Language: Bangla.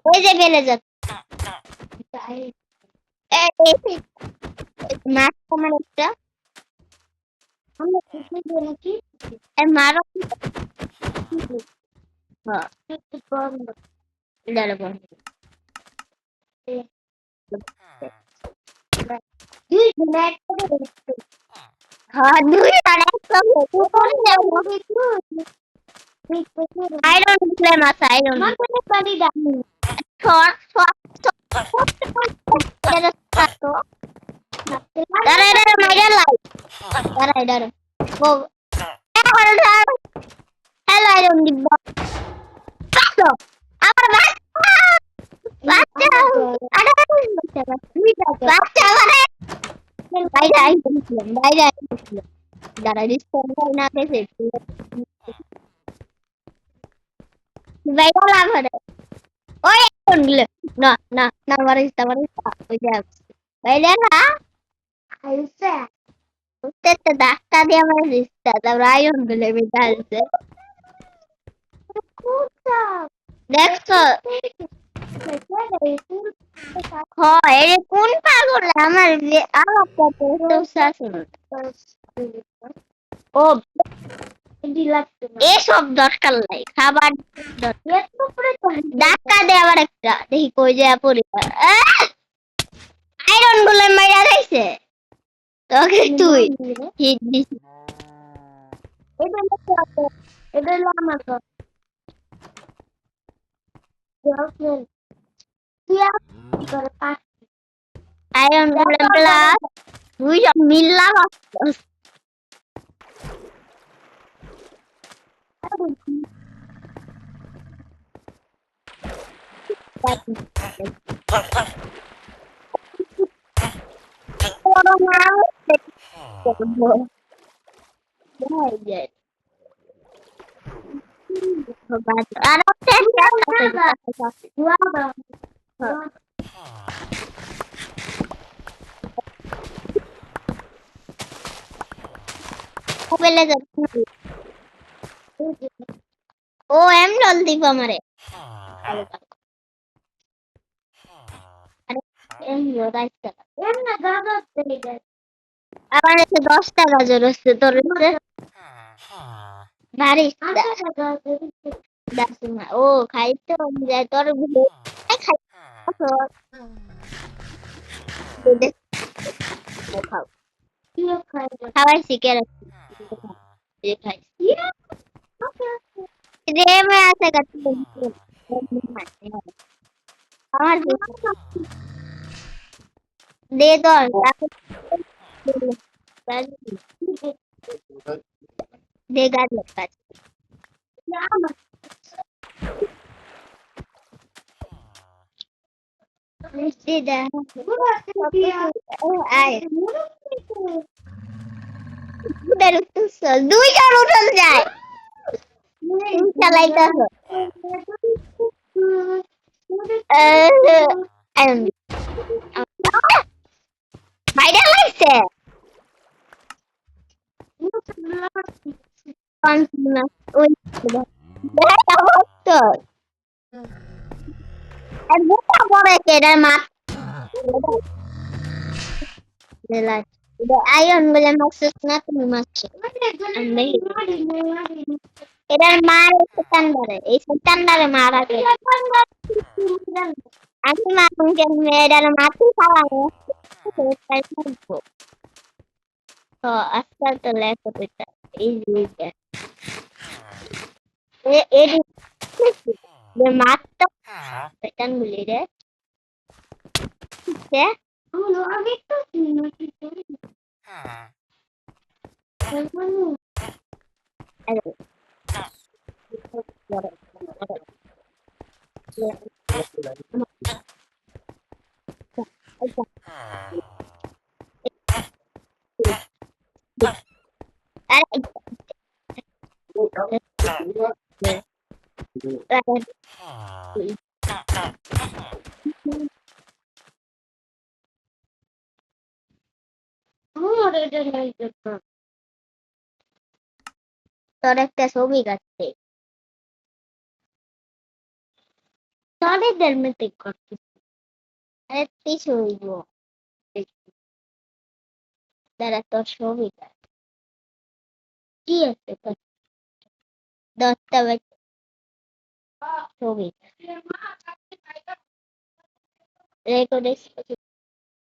এই যে বেলে যাচ্ছে মাছ আমার একটা মারো হ্যাঁ দুই আর একটা আয়রন দিলে মাছ আয়রন তারা এটা মাইরা লাই তারা এটা হ্যালো আয়রন দিব আমার বাচ্চা বাচ্চা মানে বাইরে আইছিলাম বাইরে আইছিলাম দাঁড়া রিস্পন্স না পেয়েছে বাইরে লাভ হবে ওই এখন গেল না না না মারিস ওই যে বাইরে না আইছে উঠতে ধাক্কা দিয়ে আমার রিস্তা তারপর আয়ন গেলে বেটা আছে দেখছো হয় কোন পাগল আমার ও এসব দরকার নাই খাবার ধাক্কা দে আবার একটা দেখি কই যায় পরিবার আয়রন গুলো মাইরা খাইছে তোকে তুই হিট দিস এটা আমার আয়রন গুলো প্লাস দুই সব মিললাম ও এম ডল দিব আমারে আমার কাছে 10 টাকা জোরছে তোর ভারী ও খাইতে যায় তোর খাওয়াইছি কে খাইছি রেমে আছে আমার দে দল দে গাছ কাজ দুইজন উঠল যায় চালাইতে বাইরে লাগছে আয়ন বলে মারছিস না তুমি মারছো এটার মার সেটান্ডারে এই সেটান্ডারে মারা আমি মারুন কেন এটার মাটি খাওয়া তো আজকাল তো লেখা পেটা এই জিনিসটা মারটা সেটান বলি রে আমি তো তোর একটা ছবি কাটছে নারীদের মিটিং করতেছি আরে শুইব তারা তোর সুবিধা কি আছে তোর দশটা বাজে সুবিধা রেকর্ডিং